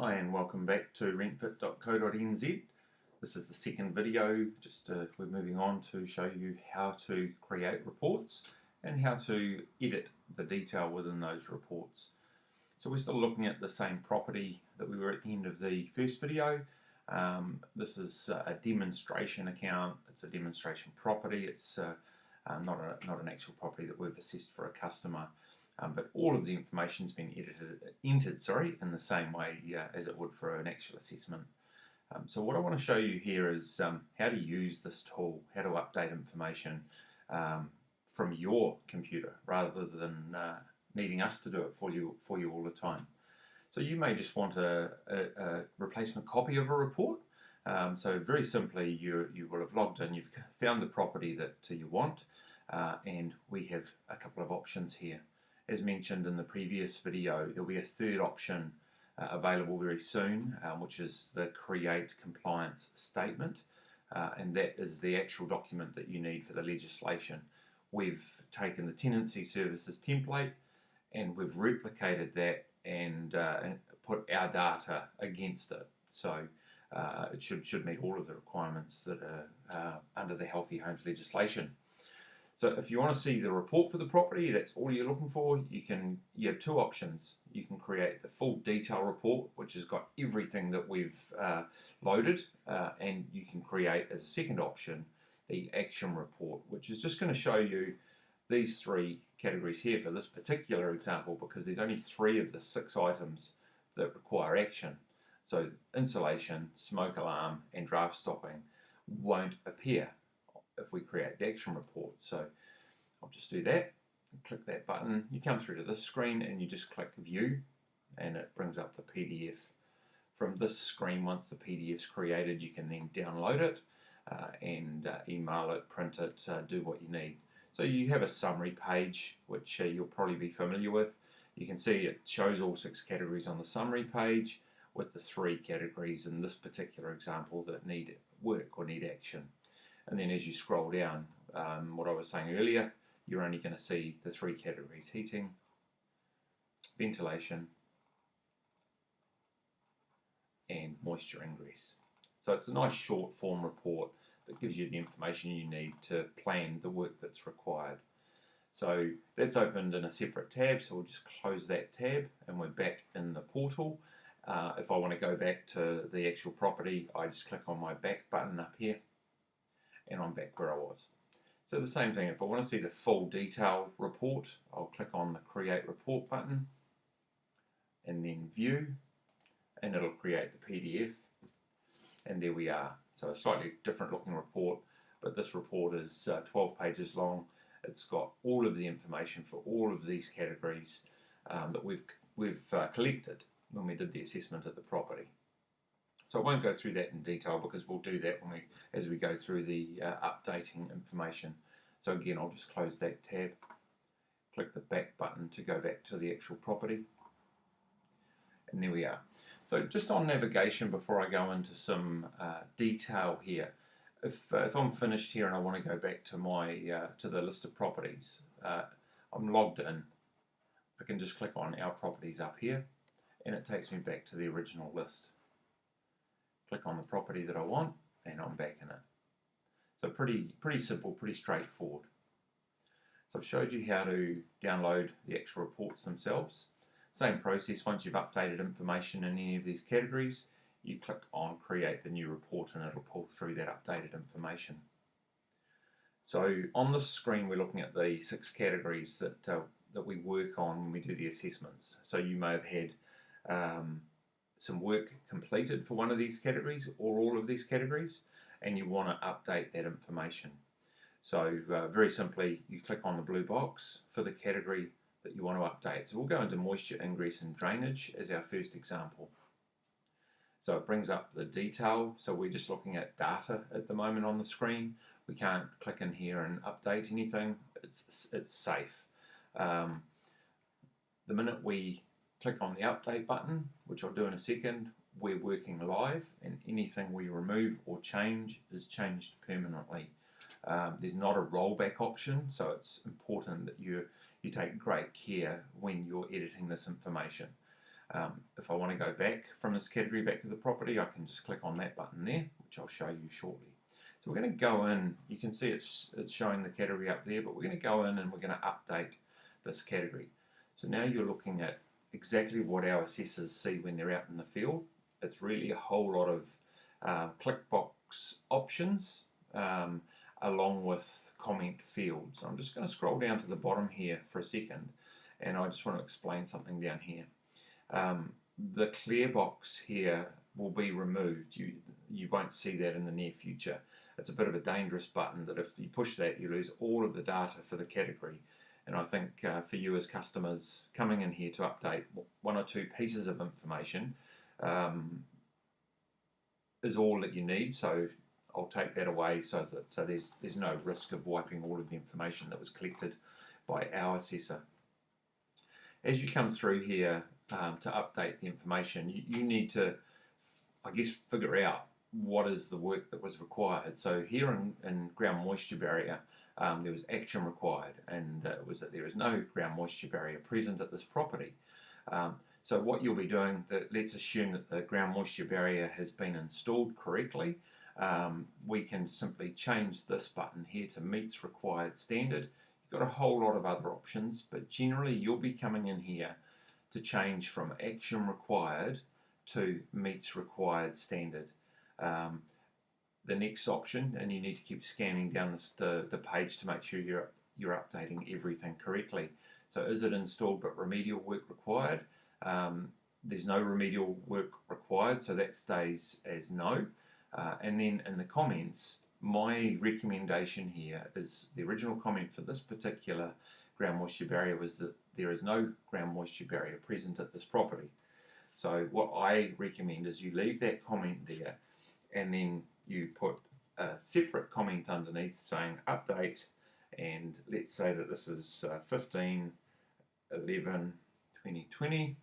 Hi and welcome back to rentfit.co.nz. This is the second video. We're moving on to show you how to create reports and how to edit the detail within those reports. So we're still looking at the same property that we were at the end of the first video. This is a demonstration account. It's a demonstration property. It's not an actual property that we've assessed for a customer. But all of the information's been entered in the same way as it would for an actual assessment. So what I want to show you here is how to use this tool, how to update information from your computer rather than needing us to do it for you all the time. So you may just want a replacement copy of a report. So very simply, you will have logged in, you've found the property that you want, and we have a couple of options here. As mentioned in the previous video, there'll be a third option available very soon, which is the Create Compliance Statement, and that is the actual document that you need for the legislation. We've taken the Tenancy Services template and we've replicated that and put our data against it. So it should meet all of the requirements that are under the Healthy Homes legislation. So if you want to see the report for the property, that's all you're looking for, you have two options. You can create the full detail report, which has got everything that we've loaded, and you can create as a second option the action report, which is just going to show you these three categories here for this particular example, because there's only 3 of the 6 items that require action. So insulation, smoke alarm, and draft stopping won't appear if we create the action report. So I'll just do that, click that button, you come through to this screen and you just click view and it brings up the PDF. From this screen, once the PDF's created, you can then download it and email it, print it, do what you need. So you have a summary page, which you'll probably be familiar with. You can see it shows all 6 categories on the summary page with the 3 categories in this particular example that need work or need action. And then as you scroll down, what I was saying earlier, you're only going to see the 3 categories: heating, ventilation, and moisture ingress. So it's a nice short form report that gives you the information you need to plan the work that's required. So that's opened in a separate tab, so we'll just close that tab and we're back in the portal. If I want to go back to the actual property, I just click on my back button up here and I'm back where I was. So the same thing, if I want to see the full detail report, I'll click on the Create Report button and then View, and it'll create the PDF, and there we are. So a slightly different looking report, but this report is 12 pages long. It's got all of the information for all of these categories that we've collected when we did the assessment of the property. So I won't go through that in detail because we'll do that as we go through the updating information. So again, I'll just close that tab, click the back button to go back to the actual property, and there we are. So just on navigation, before I go into some detail here, if I'm finished here and I want to go back to to the list of properties, I'm logged in. I can just click on Our Properties up here, and it takes me back to the original list. Click on the property that I want and I'm back in it. So pretty simple, pretty straightforward. So I've showed you how to download the actual reports themselves. Same process, once you've updated information in any of these categories, you click on Create the New Report and it'll pull through that updated information. So on this screen we're looking at the 6 categories that we work on when we do the assessments. So you may have had some work completed for one of these categories or all of these categories, and you want to update that information. So very simply, you click on the blue box for the category that you want to update. So we'll go into moisture ingress and drainage as our first example. So it brings up the detail. So we're just looking at data at the moment on the screen. We can't click in here and update anything. It's safe. The minute we click on the update button, which I'll do in a second, we're working live, and anything we remove or change is changed permanently. There's not a rollback option, so it's important that you take great care when you're editing this information. If I want to go back from this category back to the property, I can just click on that button there, which I'll show you shortly. So we're going to go in, you can see it's showing the category up there, but we're going to go in and we're going to update this category. So now you're looking at exactly what our assessors see when they're out in the field. It's really a whole lot of click box options along with comment fields. I'm just going to scroll down to the bottom here for a second, and I just want to explain something down here. The clear box here will be removed. You won't see that in the near future. It's a bit of a dangerous button that if you push that, you lose all of the data for the category. And I think for you as customers coming in here to update one or two pieces of information is all that you need. So I'll take that away so there's no risk of wiping all of the information that was collected by our assessor. As you come through here to update the information, you need to, I guess, figure out what is the work that was required. So here in ground moisture barrier, there was action required, and it was that there is no ground moisture barrier present at this property. So what you'll be doing, let's assume that the ground moisture barrier has been installed correctly. We can simply change this button here to meets required standard. You've got a whole lot of other options, but generally you'll be coming in here to change from action required to meets required standard. The next option, and you need to keep scanning down the page to make sure you're updating everything correctly. So is it installed but remedial work required? There's no remedial work required, so that stays as no. And then in the comments, my recommendation here is the original comment for this particular ground moisture barrier was that there is no ground moisture barrier present at this property. So what I recommend is you leave that comment there, and then you put a separate comment underneath saying update, and let's say that this is 15/11/2020,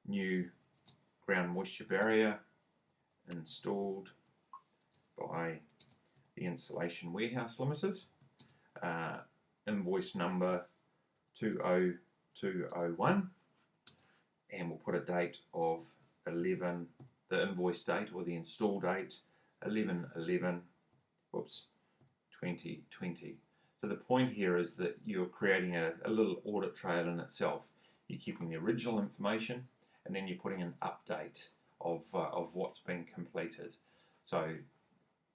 new ground moisture barrier installed by the Insulation Warehouse Limited, invoice number 20201, and we'll put a date of 11, the invoice date or the install date 11/11/2020. So the point here is that you're creating a little audit trail in itself. You're keeping the original information, and then you're putting an update of what's been completed. So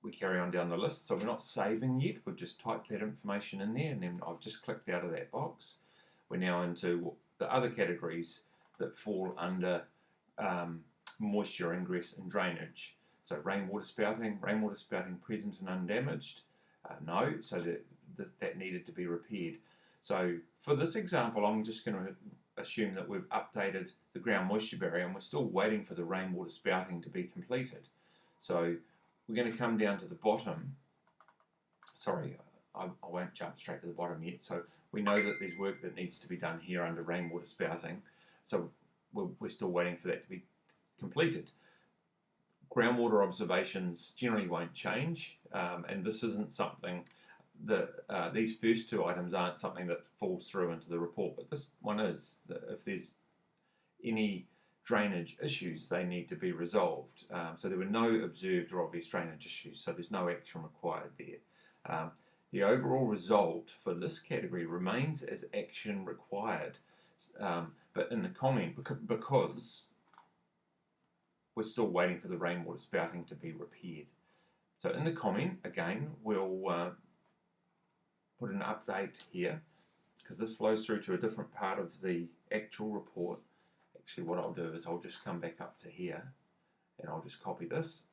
we carry on down the list. So we're not saving yet. We've just typed that information in there, and then I've just clicked out of that box. We're now into the other categories that fall under moisture ingress and drainage. So rainwater spouting present and undamaged. No, so that needed to be repaired. So for this example, I'm just going to assume that we've updated the ground moisture barrier and we're still waiting for the rainwater spouting to be completed. So we're going to come down to the bottom. Sorry, I won't jump straight to the bottom yet. So we know that there's work that needs to be done here under rainwater spouting. So we're still waiting for that to be completed. Groundwater observations generally won't change, and this isn't something that these first two items aren't something that falls through into the report, but this one is. That if there's any drainage issues, they need to be resolved. So there were no observed or obvious drainage issues, so there's no action required there. The overall result for this category remains as action required, but in the comment, because we're still waiting for the rainwater spouting to be repaired. So in the comment, again, we'll put an update here, because this flows through to a different part of the actual report. Actually, what I'll do is I'll just come back up to here, and I'll just copy this,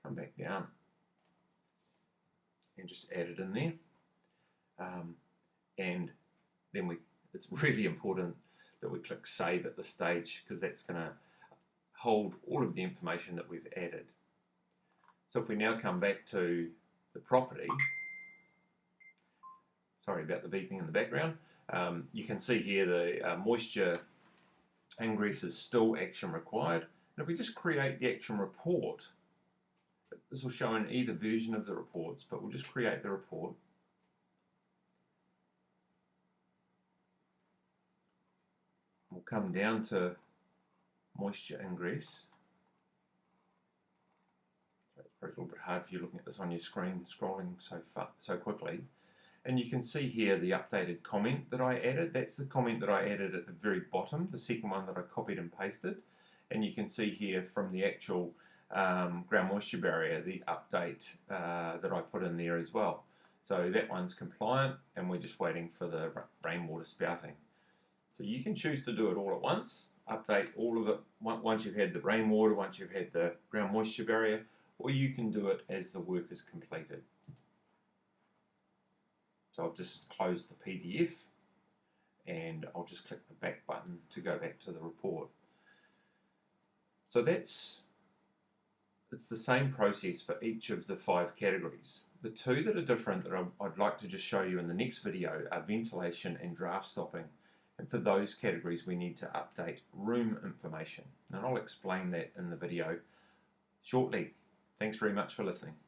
come back down, and just add it in there. And then it's really important that we click save at this stage, because that's going to hold all of the information that we've added. So if we now come back to the property, sorry about the beeping in the background, you can see here the moisture ingress is still action required. And if we just create the action report, this will show in either version of the reports, but we'll just create the report. come down to moisture ingress. So it's probably a little bit hard if you're looking at this on your screen, scrolling so quickly. And you can see here the updated comment that I added. That's the comment that I added at the very bottom, the second one that I copied and pasted. And you can see here from the actual ground moisture barrier, the update that I put in there as well. So that one's compliant, and we're just waiting for the rainwater spouting. So you can choose to do it all at once, update all of it once you've had the rainwater, once you've had the ground moisture barrier, or you can do it as the work is completed. So I've just closed the PDF, and I'll just click the back button to go back to the report. So it's the same process for each of the 5 categories. The 2 that are different that I'd like to just show you in the next video are ventilation and draft stopping. And for those categories we need to update room information. And I'll explain that in the video shortly. Thanks very much for listening.